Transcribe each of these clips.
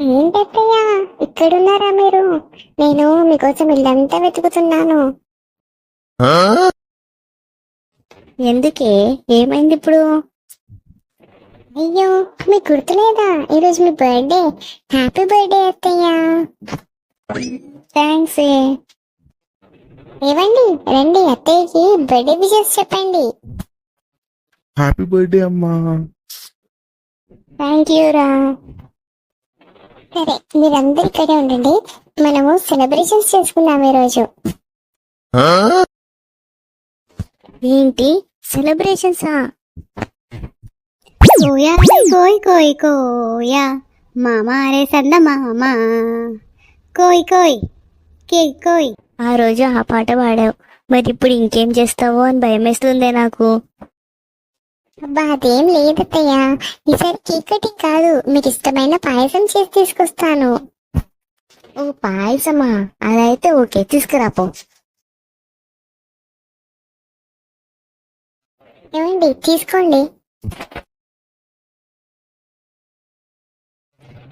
ఏంటత్తయ్య ఇక్కడున్నారా మీరు? నేను మీకోసం ఇల్లంతా వెతుకుతున్నాను. ఎందుకే? ఏమైంది ఇప్పుడు? అయ్యో, మీకు గుర్తులేదా ఈరోజు మీ బర్త్డే? హ్యాపీ బర్త్డే అత్తయ్య. థ్యాంక్స్. ఏవండి, రండి అత్తయ్యకి బర్త్డే విషెస్ చెప్పండి. హ్యాపీ బర్త్డే అమ్మా. థ్యాంక్ యూ రా. సరే, మీరందరూ ఇక్కడే ఉండండి, మనము సెలబ్రేషన్స్ చేసుకుందాం ఈరోజు. ఏంటి సెలబ్రేషన్సా? కోయా కోయ్ కోయ్ కోయా మామా రే సంద మామా కోయ్ కోయ్ కేక్ కోయ్. ఆ రోజు ఆ పాట పాడావు, మరి ఇప్పుడు ఇంకేం చేస్తావో అని భయమేస్తుందే నాకు. అబ్బా అదేం లేదత్తయ్య, ఈసారి కేక్ కటింగ్ కాదు, మీకు ఇష్టమైన పాయసం చేసి తీసుకొస్తాను. ఓ పాయసమా? అదైతే ఓకే, తీసుకురాపో. ఏమండి, తీసుకోండి.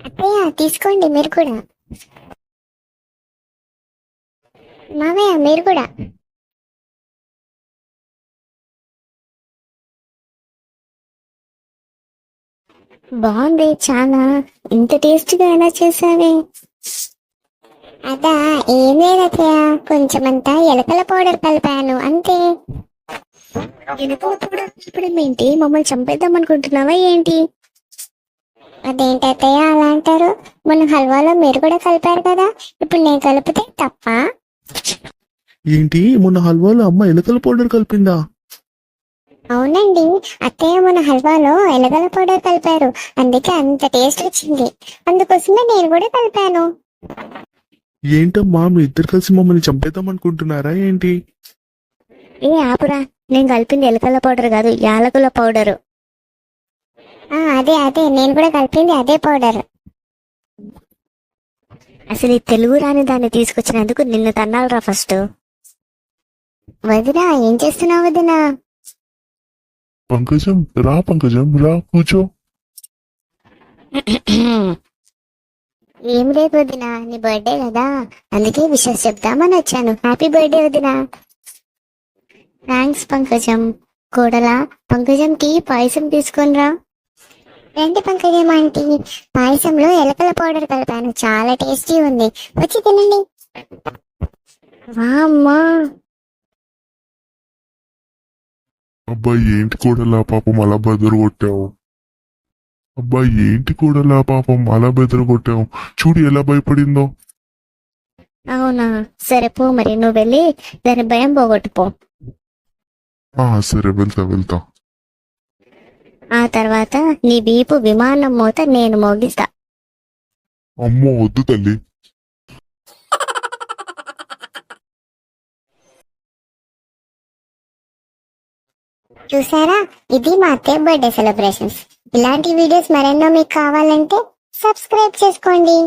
అత్తయ్య తీసుకోండి మీరు కూడా. మావయ్య మీరు కూడా. బాగుంది చాలా. ఇంత టేస్టీగా ఎలా చేసావే? అదా ఏం లేదత్తయ్య, కొంచెమంతా ఎలకల పౌడర్ కలిపాను అంతే. ఎలకల పౌడర్ కలిపడం ఏంటి? మమ్మల్ని చంపేద్దాం అనుకుంటున్నావా ఏంటి? అదేంటి అత్తయ్య అలా అంటారు? మొన్న హల్వాలో మీరు కూడా కలిపారు కదా, ఇప్పుడు నేను కలిపితే తప్ప? ఏంటి, మొన్న హల్వాలో అమ్మ ఎలకల పౌడర్ కలిపిందా? అవునండి, అత్తయ్య మన హల్వాలో ఎలగల పౌడర్ కలిపారు, అందుకే అంత టేస్ట్ వచ్చింది. అందుకోసమే నేను కూడా కలిపాను. ఏంటమ్మా, మీ ఇద్దరు కలిసి మమ్మల్ని చంపేద్దాం అనుకుంటున్నారా ఏంటి? ఏ ఆపురా, నేను కలిపింది ఎలకల పౌడర్ కాదు, యాలకుల పౌడరు. అదే అదే, నేను కూడా కలిపింది అదే పౌడర్. అసలు ఈ తెలుగు రాని దాన్ని తీసుకొచ్చినందుకు నిన్ను తన్నాలరా ఫస్ట్. వదినా, ఏం చేస్తున్నావు వదినా? పంకజం రా, పంకజం రా, కూర్చో. ఏం లేదు వదినా, నీ బర్త్డే కదా, అందుకే విషెస్ చెప్దామని వచ్చాను. హ్యాపీ బర్త్డే వదినా. థ్యాంక్స్ పంకజం. కోడలా, పంకజంకి పాయసం తీసుకొనిరా. రండి పంకజం ఆంటీ, పాయసంలో ఎలకల పౌడర్ కలిపాను, చాలా టేస్టీ ఉంది, వచ్చి తినండి. వామ్మా, అబ్బాయి ఏంటి కూడలా పాపం అలా బెదరు కొట్టావు? అబ్బాయి ఏంటి కూడలా పాపం అలా బెదరు కొట్టావు? చూడు ఎలా భయపడిందో. అవునా, సరే పో, మరి నువ్వు వెళ్ళి దాని భయం పోగొట్టుపో. సరే, వెళ్తా వెళ్తా. ఆ తర్వాత నీ వీపు విమానం మోత నేను మోగిస్తా. అమ్మో వద్దు తల్లి. చూసారా, ఇది మా అత్తయ్య బర్త్డే సెలబ్రేషన్స్. ఇలాంటి వీడియోస్ మరెన్నో మీకు కావాలంటే సబ్స్క్రైబ్ చేసుకోండి.